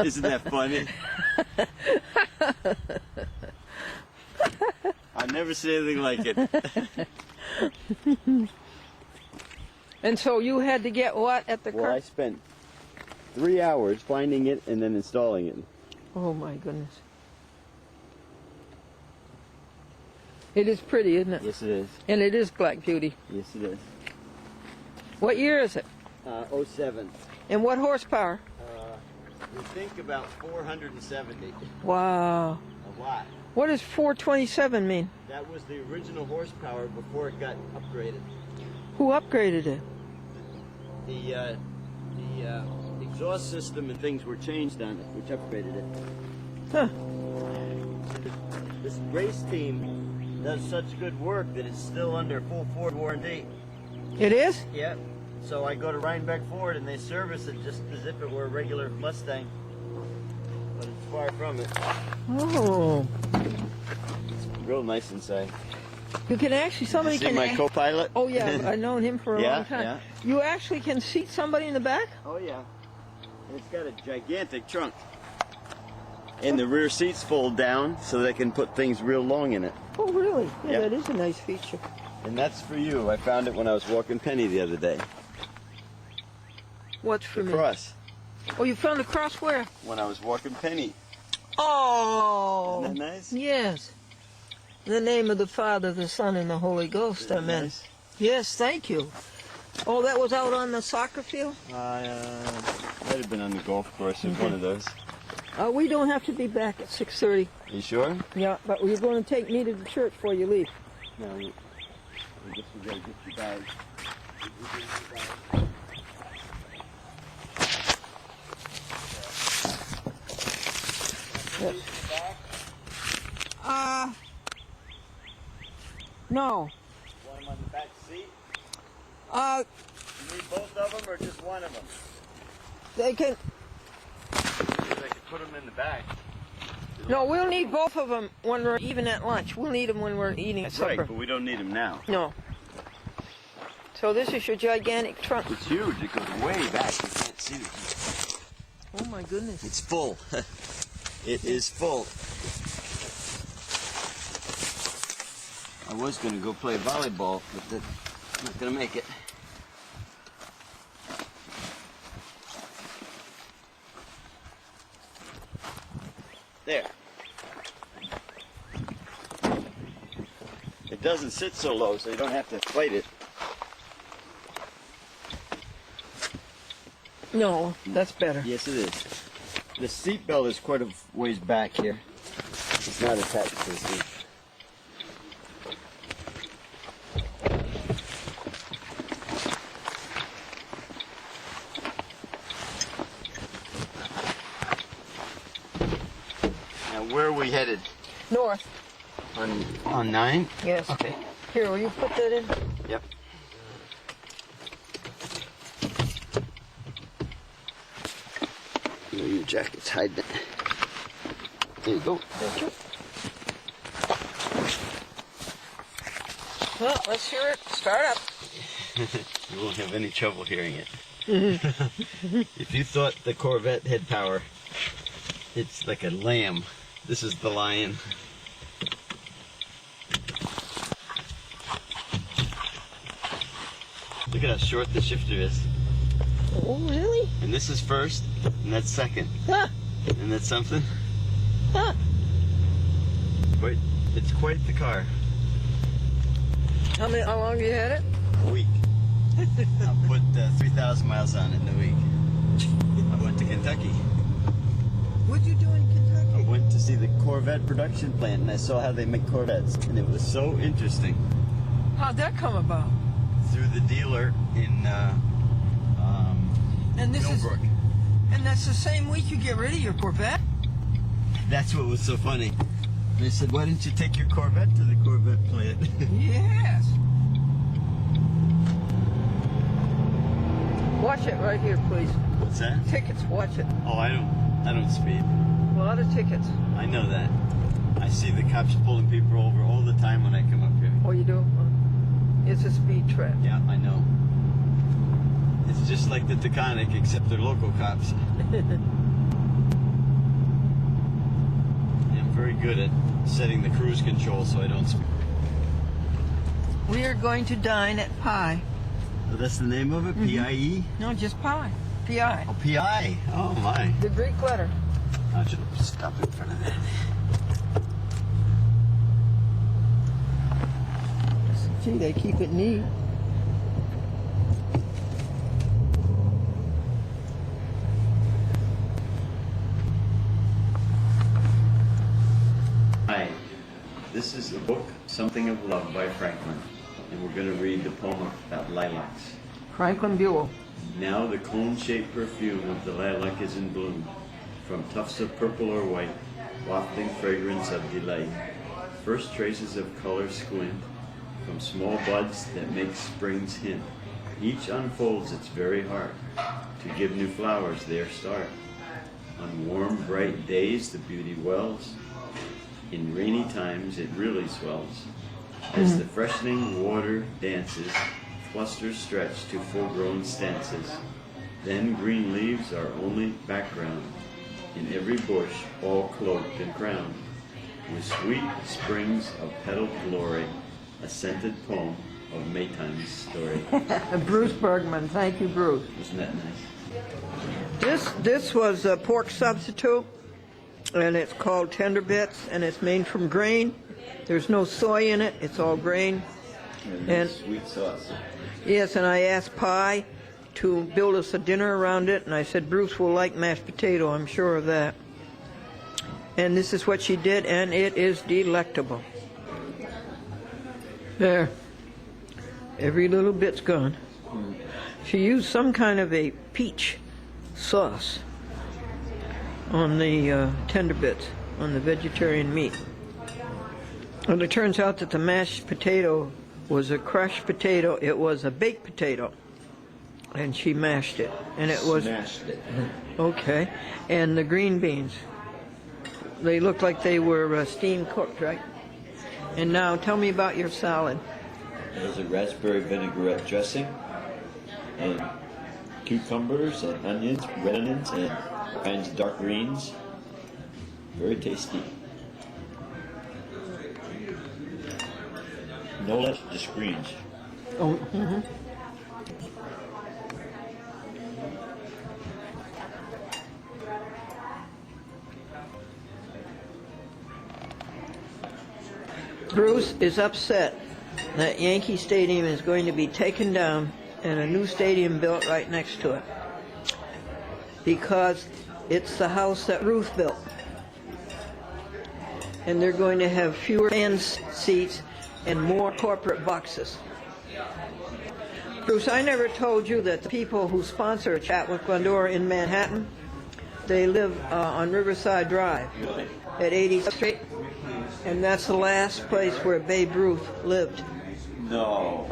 Isn't that funny? I've never seen anything like it. And so you had to get what at the car? Well, I spent 3 hours finding it and then installing it. Oh my goodness. It is pretty, isn't it? Yes, it is. And it is Black Beauty. Yes, it is. What year is it? 07. And what horsepower? We think about 470. Wow. A lot. What does 427 mean? That was the original horsepower before it got upgraded. Who upgraded it? The exhaust system and things were changed on it, which upgraded it. Huh. This race team does such good work that it's still under full Ford warranty. It is? Yep. So I go to Rhinebeck Ford and they service it just as if it were a regular Mustang. But it's far from it. Oh. It's real nice inside. You can actually, somebody See can... my co-pilot? Oh yeah, I've known him for a long time. Yeah. You actually can seat somebody in the back? Oh yeah. And it's got a gigantic trunk. And the rear seats fold down so they can put things real long in it. Oh really? Yeah, Yep. that is a nice feature. And that's for you. I found it when I was walking Penny the other day. What's for The me? cross. Oh, you found the cross where? When I was walking Penny. Oh. Isn't that nice? Yes. In the name of the Father, the Son, and the Holy Ghost. Isn't that Amen. nice? Yes, thank you. Oh, that was out on the soccer field? Might have been on the golf course or one of those. We don't have to be back at 6:30. You sure? Yeah, but you're going to take me to the church before you leave. No, I guess we gotta get your bag. Yes. No. Want them on the back seat? You need both of them or just one of them? They can... Because I could put them in the back. No, we'll need both of them when we're even at lunch. We'll need them when we're eating at supper. Right, but we don't need them now. No. So this is your gigantic trunk. It's huge. It goes way back. You can't see it. Oh my goodness. It's full. It is full. I was going to go play volleyball, but I'm not going to make it. There. It doesn't sit so low, so you don't have to fight it. No, that's better. Yes, it is. The seat belt is quite a ways back here. It's not attached to the seat. Now, where are we headed? North. On 9? Yes. Okay. Here, will you put that in? Yep. Your jacket's hiding it. There you go. Thank you. Well, let's hear it. Start up. You won't have any trouble hearing it. If you thought the Corvette had power, it's like a lamb. This is the lion. Look at how short the shifter is. Oh, really? And this is first, and that's second. Huh. And that's something. Huh. It's quite the car. How long have you had it? A week. I'll put 3,000 miles on it in a week. I went to Kentucky. What'd you do in I Kentucky? went to see the Corvette production plant, and I saw how they make Corvettes, and it was so interesting. How'd that come about? Through the dealer in And this Millbrook. and that's the same week you get rid of your Corvette? That's what was so funny. They said, why didn't you take your Corvette to the Corvette plant? Yes. Watch it right here, please. What's that? Tickets, watch it. Oh, I don't speed. A lot of tickets. I know that. I see the cops pulling people over all the time when I come up here. Oh, you do? It's a speed trap. Yeah, I know. It's just like the Taconic, except they're local cops. good at setting the cruise control so I don't. We are going to dine at Pie. Oh, that's the name of it? P-I-E? No, just Pie. P-I. Oh, P-I. Oh, my. The Greek letter. I should have stopped in front of that. Gee, they keep it neat. Hi. This is the book, Something of Love by Franklin. And we're going to read the poem about lilacs. Franklin Buell. Now the cone-shaped perfume of the lilac is in bloom, from tufts of purple or white, wafting fragrance of delight. First traces of color squint, from small buds that make spring's hint. Each unfolds its very heart, to give new flowers their start. On warm, bright days the beauty wells, in rainy times it really swells. As the freshening water dances, clusters stretch to full-grown stances. Then green leaves are only background, in every bush all cloaked and crowned, with sweet springs of petaled glory, a scented poem of Maytime's story. Bruce Bergman. Thank you, Bruce. Isn't that nice? This was a pork substitute, and it's called Tender Bits, and it's made from grain. There's no soy in it. It's all grain. And sweet sauce. Yes, and I asked Pie to build us a dinner around it, and I said Bruce will like mashed potato, I'm sure of that. And this is what she did, and it is delectable. There. Every little bit's gone. She used some kind of a peach sauce on the tender bits, on the vegetarian meat. And it turns out that the mashed potato was a crushed potato. It was a baked potato. And she mashed it. And it was... Smashed it. Okay. And the green beans. They looked like they were steam cooked, right? And now tell me about your salad. There's a raspberry vinaigrette dressing, and cucumbers and onions, red onions, and kinds of dark greens. Very tasty. No less, just greens. Oh, mm-hmm. Bruce is upset that Yankee Stadium is going to be taken down and a new stadium built right next to it because it's the house that Ruth built. And they're going to have fewer fan seats and more corporate boxes. Bruce, I never told you that the people who sponsor a chat with Glendora in Manhattan, they live on Riverside Drive at 80th Street, and that's the last place where Babe Ruth lived. No.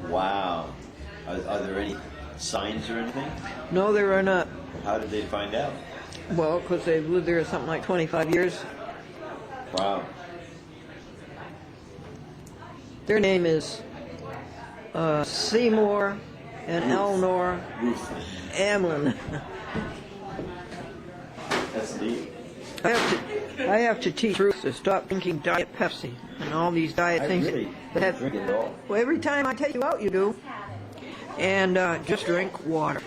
Wow. Are there any signs or anything? No, there are not. How did they find out? Well, because they've lived there something like 25 years. Wow. Their name is Seymour and Eleanor Ruth. Amlin. That's neat. I have to teach Ruth to stop drinking Diet Pepsi and all these diet things. Really that have, drink it all. well, every time I take you out, you do. And just drink water.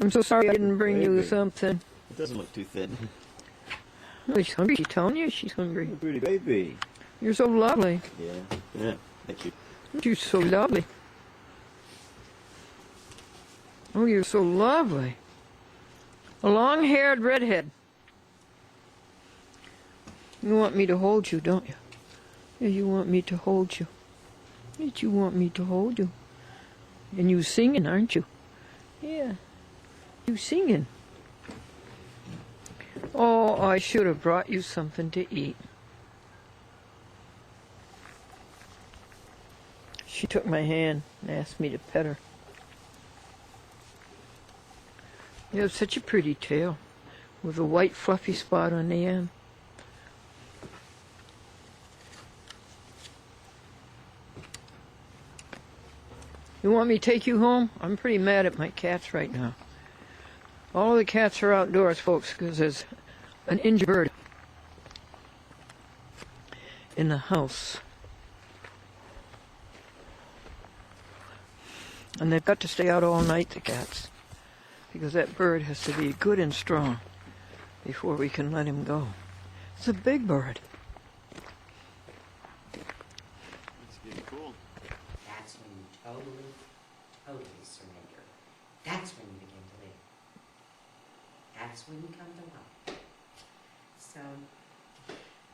I'm so sorry I didn't bring you something. It doesn't look too thin. Oh, she's hungry. She's telling you she's hungry. Pretty baby. You're so lovely. Yeah. Yeah. Thank you. You're so lovely. Oh, you're so lovely. A long-haired redhead. You want me to hold you, don't you? Yeah, you want me to hold you. Yes, you want me to hold you. And you singing, aren't you? Yeah. You singing. Oh, I should have brought you something to eat. She took my hand and asked me to pet her. You have such a pretty tail with a white fluffy spot on the end. You want me to take you home? I'm pretty mad at my cats right now. All of the cats are outdoors, folks, because there's an injured bird. in the house. And they've got to stay out all night, the cats, because that bird has to be good and strong before we can let him go. It's a big bird. It's getting cool. That's when you totally, totally surrender. That's when you begin to live. That's when you come to life. So,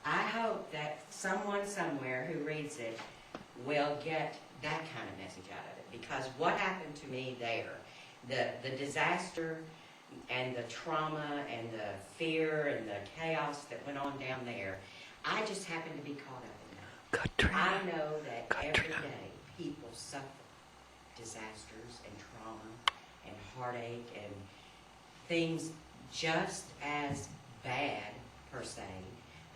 I hope that someone somewhere who reads it will get that kind of message out of it. Because what happened to me there, the disaster and the trauma and the fear and the chaos that went on down there, I just happened to be caught up in that. Katrina. I know that every Katrina. day people suffer disasters and trauma and heartache and things just as bad, per se,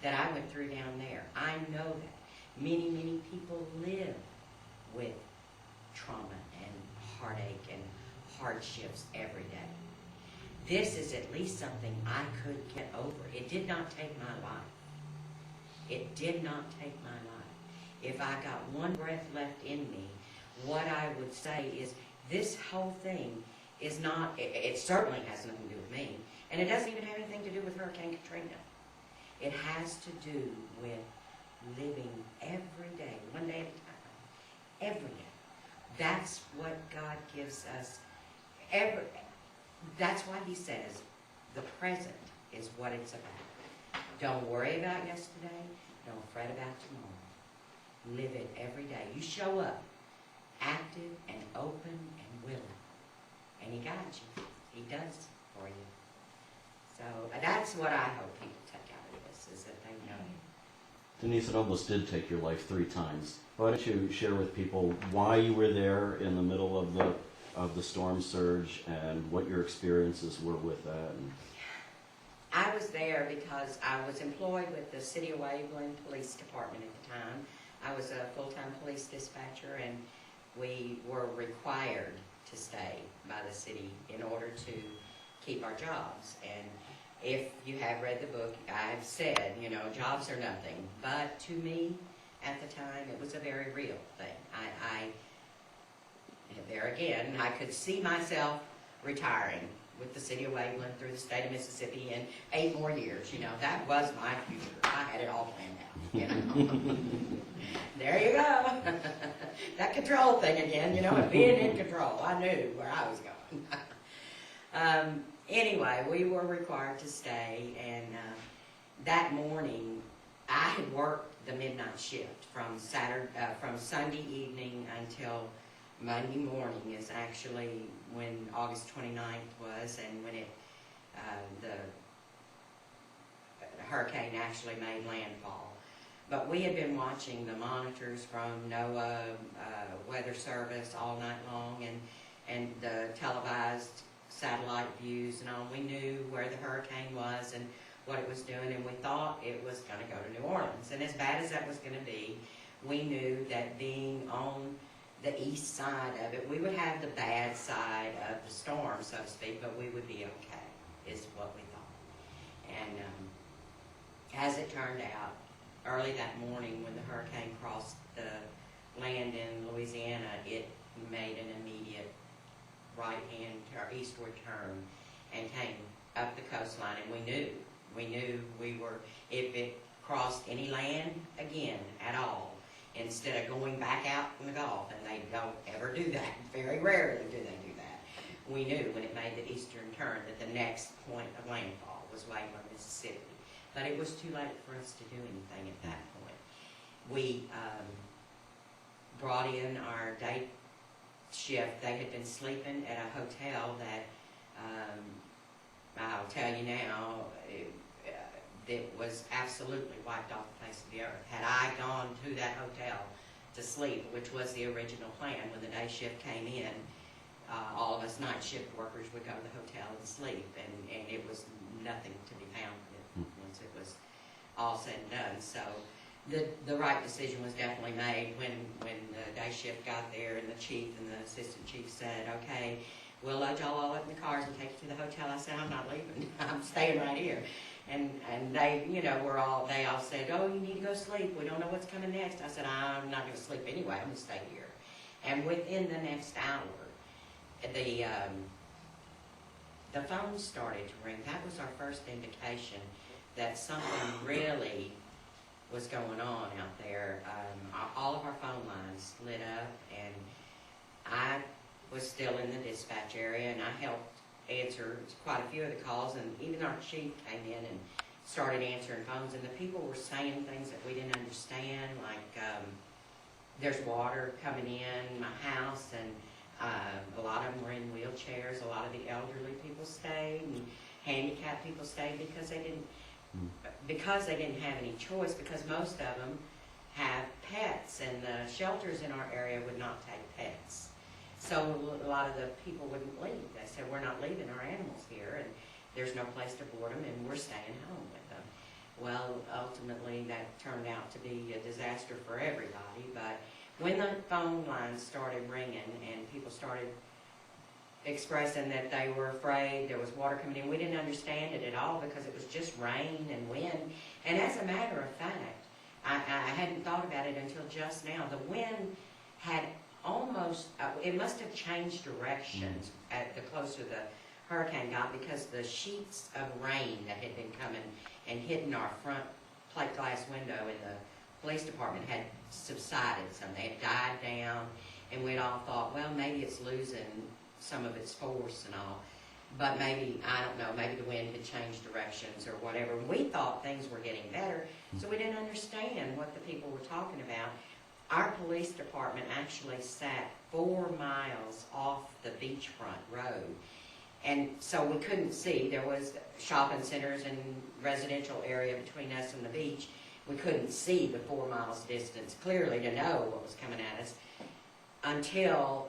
that I went through down there. I know that. Many, many people live with trauma and heartache and hardships every day. This is at least something I could get over. It did not take my life. It did not take my life. If I got one breath left in me, what I would say is this whole thing is not, it certainly has nothing to do with me, and it doesn't even have anything to do with Hurricane Katrina. It has to do with living every day, one day at a time, every day. That's what God gives us. That's why he says the present is what it's about. Don't worry about yesterday. Don't fret about tomorrow. Live it every day. You show up active and open and willing. And he guides you. He does for you. So that's what I hope people take out of this, is that they know him. Denise, it almost did take your life 3 times. Why don't you share with people why you were there in the middle of the storm surge and what your experiences were with that? I was there because I was employed with the City of Waveland Police Department at the time. I was a full-time police dispatcher, and we were required to stay by the city in order to keep our jobs. And if you have read the book, I've said, you know, jobs are nothing. But to me, at the time, it was a very real thing. There again, I could see myself retiring with the City of Waveland through the state of Mississippi in 8 more years. You know, that was my future. I had it all planned out, you know. There you go. That control thing again, you know, being in control. I knew where I was going. Anyway, we were required to stay, and that morning I had worked the midnight shift from Sunday evening until Monday morning is actually when August 29th was, and when the hurricane actually made landfall. But we had been watching the monitors from NOAA, Weather Service all night long, and the televised satellite views and all. We knew where the hurricane was and what it was doing, and we thought it was going to go to New Orleans. And as bad as that was going to be, we knew that being on the east side of it, we would have the bad side of the storm, so to speak, but we would be okay, is what we thought. And as it turned out, early that morning when the hurricane crossed the land in Louisiana, it made an immediate right-hand or eastward turn and came up the coastline, and we knew we were, if it crossed any land again at all, instead of going back out in the Gulf, and they don't ever do that, very rarely do they do that, we knew when it made the eastern turn that the next point of landfall was Waveland, Mississippi. But it was too late for us to do anything at that point. We brought in our day shift. They had been sleeping at a hotel that, I'll tell you now, it was absolutely wiped off the face of the earth. Had I gone to that hotel to sleep, which was the original plan, when the day shift came in, all of us night shift workers would go to the hotel and sleep, and it was nothing to be found once it was all said and done. So the right decision was definitely made when the day shift got there, and the chief and the assistant chief said, okay, we'll load y'all all up in the cars and take you to the hotel. I said, I'm not leaving. I'm staying right here. And they, they all said, oh, you need to go sleep. We don't know what's coming next. I said, I'm not going to sleep anyway. I'm going to stay here. And within the next hour, the phone started to ring. That was our first indication that something really was going on out there. All of our phone lines lit up, and I was still in the dispatch area, and I helped answer quite a few of the calls, and even our chief came in and started answering phones, and the people were saying things that we didn't understand, like there's water coming in my house, and a lot of them were in wheelchairs. A lot of the elderly people stayed, and handicapped people stayed because they didn't have any choice, because most of them have pets, and the shelters in our area would not take pets. So a lot of the people wouldn't leave. They said, we're not leaving our animals here, and there's no place to board them, and we're staying home with them. Well, ultimately, that turned out to be a disaster for everybody, but when the phone lines started ringing and people started expressing that they were afraid there was water coming in, we didn't understand it at all, because it was just rain and wind. And as a matter of fact, I hadn't thought about it until just now. The wind had almost, it must have changed directions at the closer the hurricane got, because the sheets of rain that had been coming and hitting our front plate glass window in the police department had subsided some. They had died down, and we'd all thought, well, maybe it's losing some of its force and all. But maybe, I don't know, maybe the wind had changed directions or whatever. We thought things were getting better, so we didn't understand what the people were talking about. Our police department actually sat 4 miles off the beachfront road. And so we couldn't see. There was shopping centers and residential area between us and the beach. We couldn't see the 4 miles distance clearly to know what was coming at us until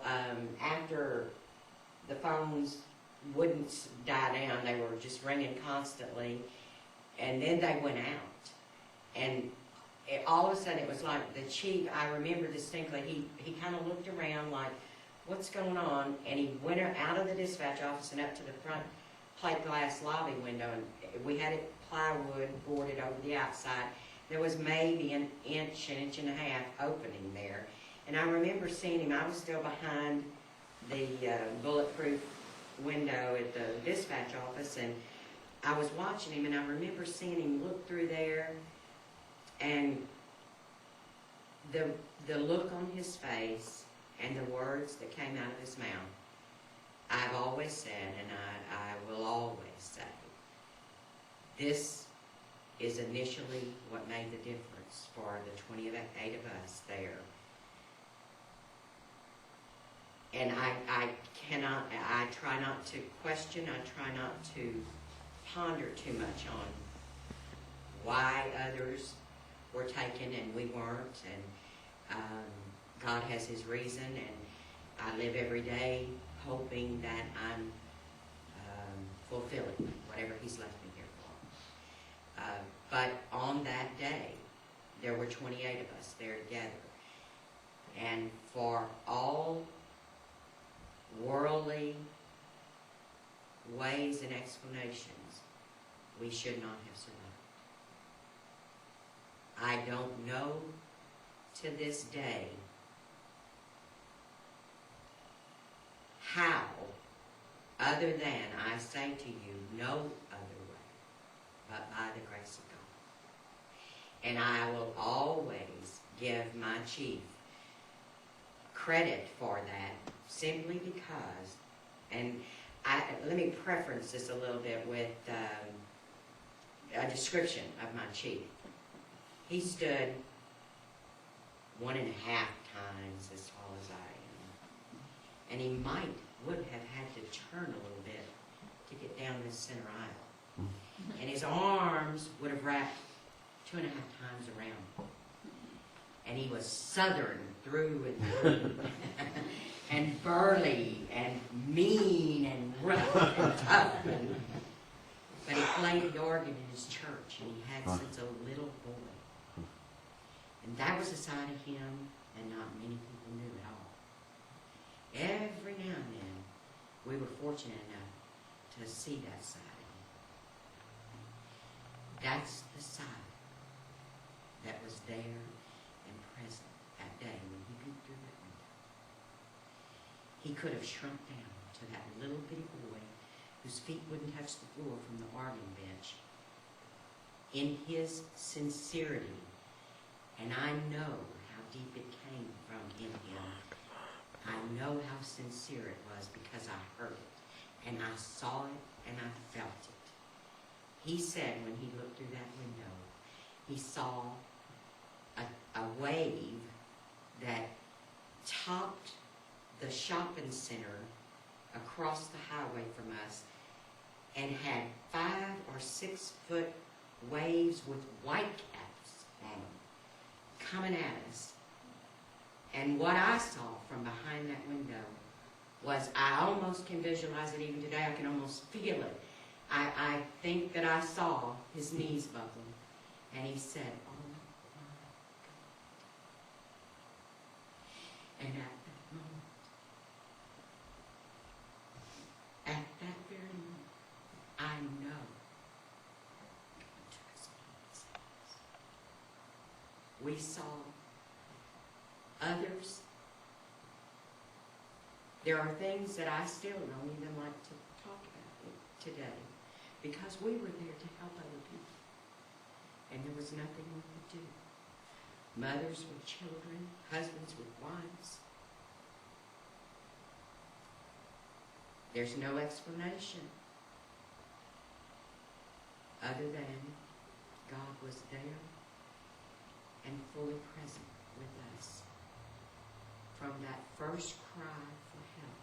after the phones wouldn't die down. They were just ringing constantly, and then they went out. And all of a sudden it was like the chief, I remember distinctly, he kind of looked around like, what's going on? And he went out of the dispatch office and up to the front plate glass lobby window, and we had it plywood boarded over the outside. There was maybe an inch and a half opening there. And I remember seeing him. I was still behind the bulletproof window at the dispatch office, and I was watching him, and I remember seeing him look through there, and the look on his face and the words that came out of his mouth. I've always said, and I will always say, this is initially what made the difference for the 28 of us there. And I try not to question, I try not to ponder too much on why others were taken and we weren't, and God has His reason, and I live every day hoping that I'm fulfilling whatever He's left me here for. But on that day, there were 28 of us there together, and for all worldly ways and explanations, we should not have survived. I don't know to this day how, other than I say to you, no other way, but by the grace of God. And I will always give my chief credit for that, simply because, and let me preference this a little bit with a description of my chief. He stood 1.5 times as tall as I am, and he would have had to turn a little bit to get down this center aisle, and his arms would have wrapped 2.5 times around, and he was southern through and through, and burly and mean and rough and tough, but he played the organ in his church, and he had since a little boy. And that was a side of him that not many people knew at all. Every now and then, we were fortunate enough to see that side That's the side that was there and present that day when he peeked through that window. He could have shrunk down to that little bitty boy whose feet wouldn't touch the floor from the organ bench in his sincerity, and I know how deep it came from in him. I know how sincere it was because I heard it, and I saw it, and I felt it. He said when he looked through that window, he saw a wave that topped the shopping center across the highway from us and had 5 or 6 foot waves with white caps on them coming at us. And what I saw from behind that window was, I almost can visualize it even today. I can almost feel it. I think that I saw his knees buckle, and he said, "Oh my God." And at that very moment, I know we saw others. There are things that I still don't even like to talk about today, because we were there to help other people, and there was nothing we could do. Mothers with children, husbands with wives. There's no explanation other than God was there and fully present with us from that first cry for help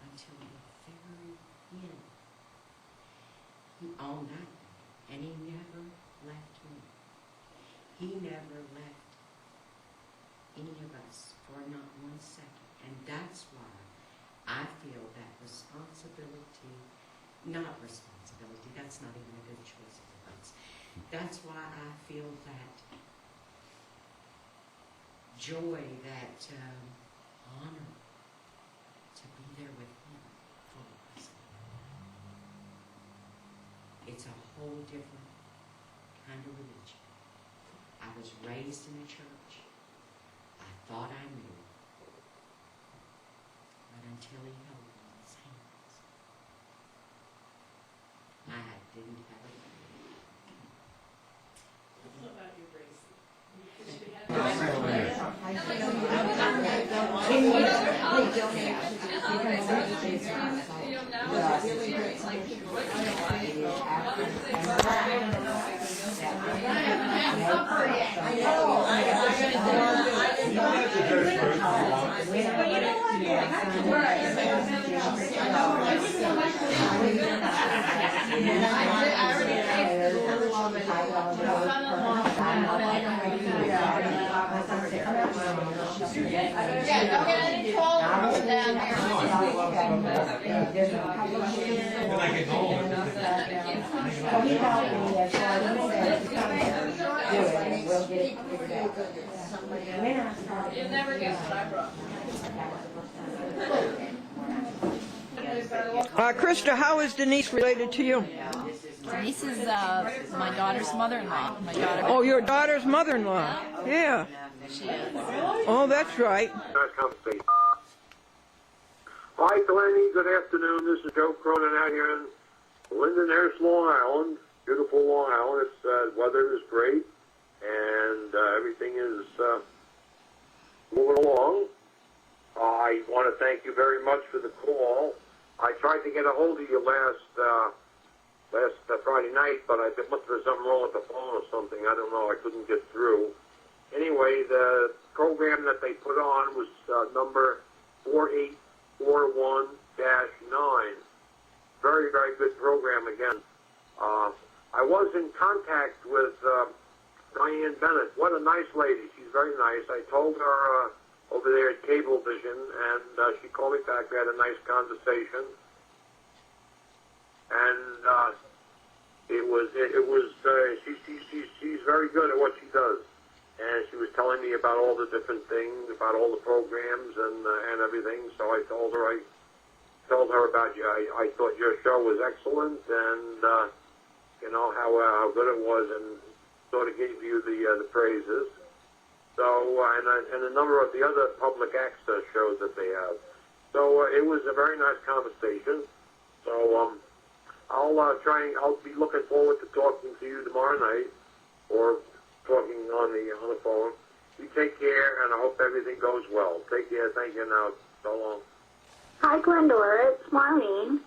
until the very end. He owned that, and he never left me. He never left any of us for not 1 second, and that's why I feel that responsibility, not responsibility, that's not even a good choice of words. That's why I feel that joy, that honor to be there with him fully present. It's a whole different kind of religion. I was raised in a church. I thought I knew. But until he held me in his hands, I didn't have a clue. What about your bracelet? Yeah, don't get any taller down here. You'll never guess what I brought. Krista, how is Denise related to you? Denise is my daughter's mother-in-law. My daughter. Oh, your daughter's mother-in-law. Yeah. She is. Oh, that's right. Hi, Delaney. Good afternoon. This is Joe Cronin out here in Lindenhurst, Long Island. Beautiful Long Island. It's weather is great, and everything is moving along. I want to thank you very much for the call. I tried to get a hold of you last Friday night, but I must have been something wrong with the phone or something. I don't know. I couldn't get through. Anyway, the program that they put on was number 4841-9. Very, very good program again. I was in contact with Diane Bennett. What a nice lady. She's very nice. I told her over there at Cablevision, and she called me back. We had a nice conversation. And she's very good at what she does. And she was telling me about all the different things, about all the programs and everything. So I told her about you. I thought your show was excellent, and you know, how good it was, and sort of gave you the praises. So, and a number of the other public access shows that they have. So it was a very nice conversation. So I'll be looking forward to talking to you tomorrow night, or talking on the phone. You take care, and I hope everything goes well. Take care. Thank you now. So long. Hi, Glendora. It's Maureen.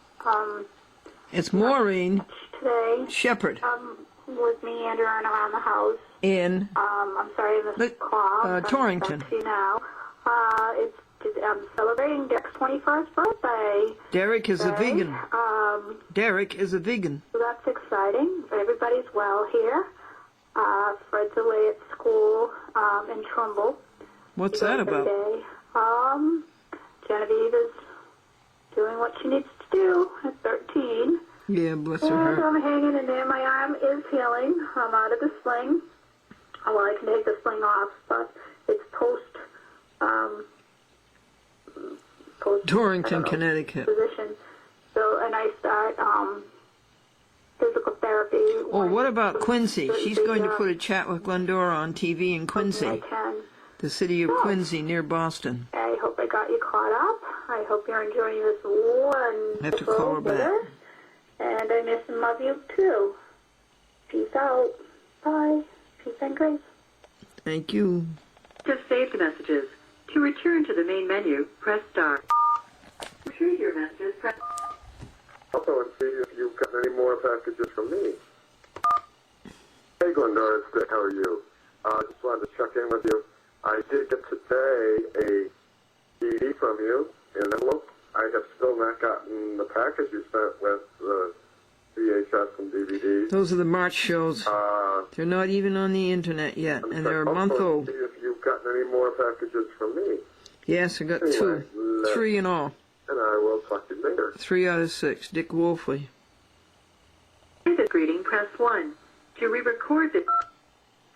It's Maureen Today, Shepherd with me andering around the house. in I'm sorry I missed the call. I'm Torrington. back to you now. I'm celebrating Derek's 21st birthday. Derek is a today. vegan. Derek is a vegan. So that's exciting. Everybody's well here. Fred's away at school in Trumbull. What's He that goes every about? day. Genevieve is doing what she needs to do at 13. Yeah, bless her And heart. I'm hanging in there. My arm is healing. I'm out of the sling. Well, I can take the sling off, but it's post Torrington, Connecticut. position. So, and I start physical therapy. Oh, what about Quincy? She's going to the, put a chat with Glendora on TV in I Quincy, can. the city of Quincy near Boston. I hope I got you caught up. I hope you're enjoying this wonderful Have to call her back. dinner. And I miss and love you too. Peace out. Bye. Peace and grace. Thank you. Just saved messages. To return to the main menu, press star. To retrieve your messages, press... Also, and see if you've got any more packages from me. Hey, Glendora, it's Dick. How are you? Just wanted to check in with you. I did get today a CD from you in an envelope. I have still not gotten the package you sent with the VHS and DVDs. Those are the March shows. They're not even on the internet yet, and they're a month old. See if you've gotten any more packages from me. Yes, I got Anyway, 2. 3 in all. And I will talk to you later. 3 out of 6. Dick Wolfley. This greeting, press 1. To re-record this,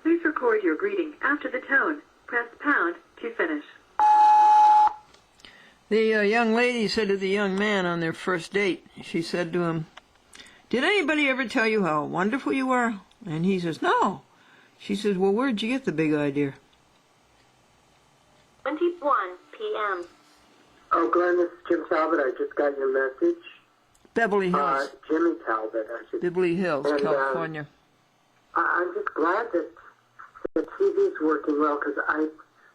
please record your greeting after the tone. Press pound to finish. The young lady said to the young man on their first date, she said to him, "Did anybody ever tell you how wonderful you are?" And he says, "No." She says, "Well, where'd you get the big idea?" 21 p.m. Oh, Glenn, this is Jim Talbot. I just got your message. Beverly Hills. Jimmy Talbot, I should. Beverly Hills, And, California. I'm just glad that the TV's working well, because I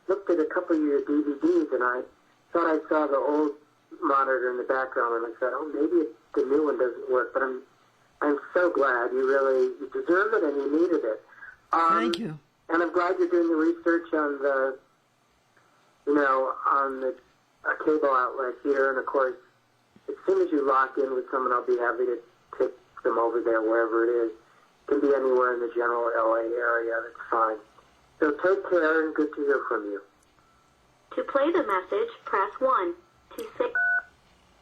looked at a couple of your DVDs and I thought I saw the old monitor in the background, and I said, oh, maybe the new one doesn't work. But I'm so glad. You deserve it and you needed it. Thank you. And I'm glad you're doing the research on the, on the cable outlet here. And of course, as soon as you lock in with someone, I'll be happy to take them over there, wherever it is. It can be anywhere in the general LA area. That's fine. So take care, and good to hear from you. To play the message, press 1. To say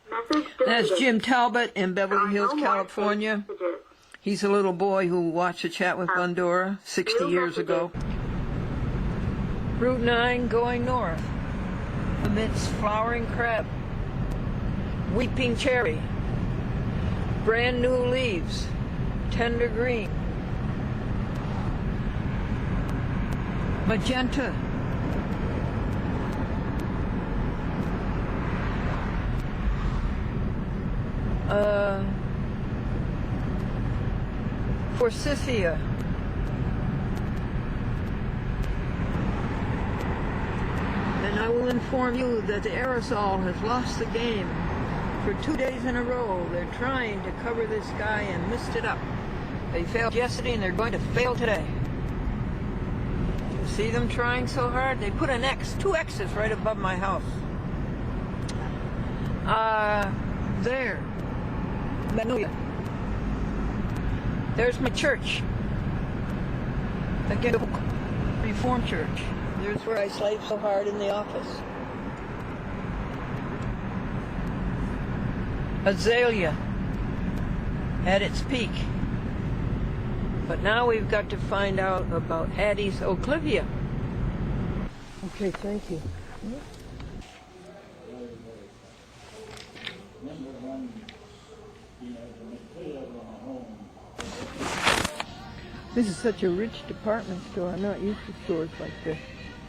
message That's deleted. Jim Talbot in There Beverly are Hills, no more California. messages. He's a little boy who watched a chat with Glendora 60 years ago. Route 9 going north. Amidst flowering crab, weeping cherry, brand new leaves, tender green, magenta, forsythia, and I will inform you that the aerosol has lost the game. For 2 days in a row, they're trying to cover this guy and missed it up. They failed yesterday and they're going to fail today. You see them trying so hard? They put an X, 2 X's right above my house. There. Magnolia. There's my church. Again, Reformed Church. There's where I slaved so hard in the office. Azalea at its peak. But now we've got to find out about Hattie's Oclivia. Okay, thank you. This is such a rich department store. I'm not used to stores like this.